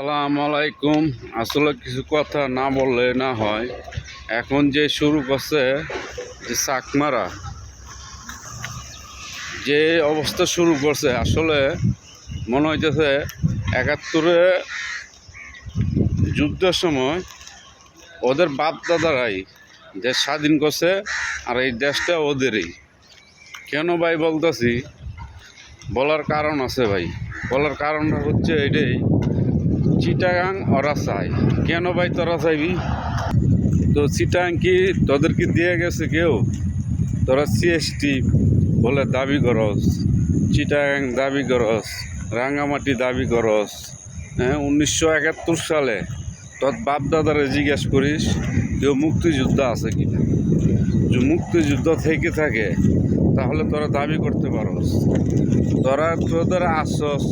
আসসালামু আলাইকুম। আসলে কিছু কথা না বললে না হয়। এখন যে শুরু করছে যে চাকমারা যে অবস্থা শুরু করছে, আসলে মনে হইতেছে ৭১-এ যুদ্ধের সময় ওদের বাপ দাদারাই দেশ স্বাধীন করছে, আর এই দেশটা ওদেরই। কেন ভাই বলতেছি, বলার কারণ আছে ভাই। বলার কারণটা হচ্ছে এটাই, চিটাগাং ওরা চায়। কেন ভাই তোরা চাইবি? তো চিটাগাং কি তোদেরকে দিয়ে গেছে কেউ? তোরা সিএসটি বলে দাবি করস, চিটাগাং দাবি করস, রাঙ্গামাটি দাবি করস। 1971 সালে তোর বাপ দাদারে জিজ্ঞেস করিস কেউ মুক্তিযুদ্ধ আছে কিনা। যে মুক্তিযুদ্ধ থেকে থাকে তাহলে তোরা দাবি করতে পারস। তোদের আসস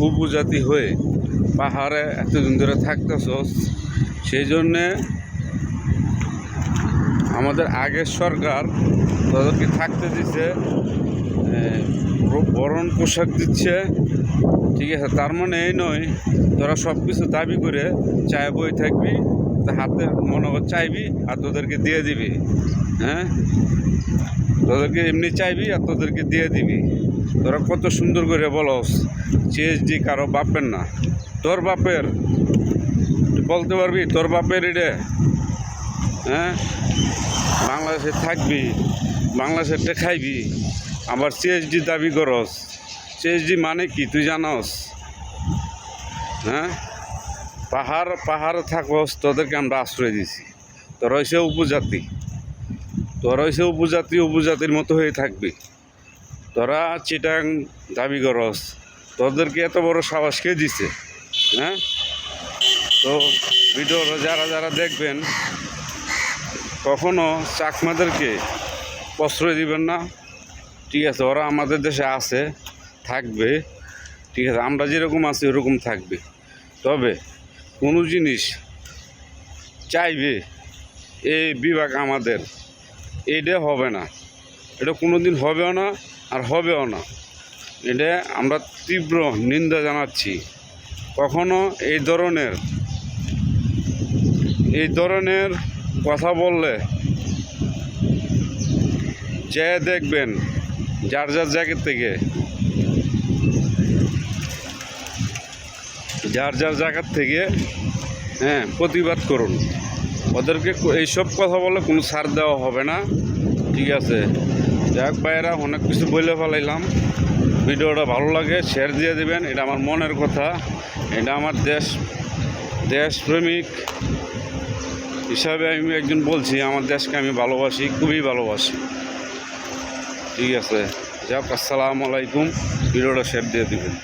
উপজাতি হয়ে পাহাড়ে এতদিন ধরে থাকতেছস। সেই জন্যে আমাদের আগের সরকার তাদেরকে থাকতে দিচ্ছে, বরণ পোশাক দিচ্ছে, ঠিক আছে। তার মানে এই নয় তোরা সব কিছু দাবি করে চায় বই থাকবি, হাতে মনে কর চাইবি আর তোদেরকে দিয়ে দিবি। তোদেরকে এমনি চাইবি আর তোদেরকে দিয়ে দিবি। তোরা কত সুন্দর করে বলস সিএসডি কারো বাপের না, তোর বাপের। বলতে পারবি তোর বাপের এটা? বাংলাদেশে থাকবি, বাংলাদেশে খাইবি, আবার সিএসডি দাবি করস। সিএসডি মানে কি তুই জানস? পাহাড়ে থাকস, তোদেরকে আমরা আশ্রয় দিছি। তোরা হইছে উপজাতি, উপজাতির মতো হয়ে থাকবি। তোরা চিটাং দাবি করস, তোদেরকে এত বড় সাহস কে দিছে? তো ভিডিওটা যারা দেখবেন, কখনো চাকমাদেরকে প্রশ্রয় দিবেন না, ঠিক আছে। ওরা আমাদের দেশে আছে, থাকবে, ঠিক আছে। আমরা যেরকম আছি ওরকম থাকবে। তবে কোনো জিনিস চাইবে এই বিভাগ আমাদের, এটা হবে না, এটা কোনো দিন হবেও না আর হবেও না। এটা আমরা তীব্র নিন্দা জানাচ্ছি। কখনো এই ধরনের কথা বললে যে দেখবেন যার জায়গা থেকে প্রতিবাদ করুন। ওদেরকে এইসব কথা বলে কোনো ছাড় দেওয়া হবে না, ঠিক আছে। যাক ভাইয়েরা, অনেক কিছু বলে ফেলাইলাম। ভিডিওটা ভালো লাগে শেয়ার দিয়ে দেবেন। এটা আমার মনের কথা, এটা আমার দেশপ্রেমিক হিসাবে আমি একজন বলছি। আমার দেশকে আমি ভালোবাসি, খুবই ভালোবাসি, ঠিক আছে। যাক, আসসালামু আলাইকুম। ভিডিওটা শেয়ার দিয়ে দেবেন।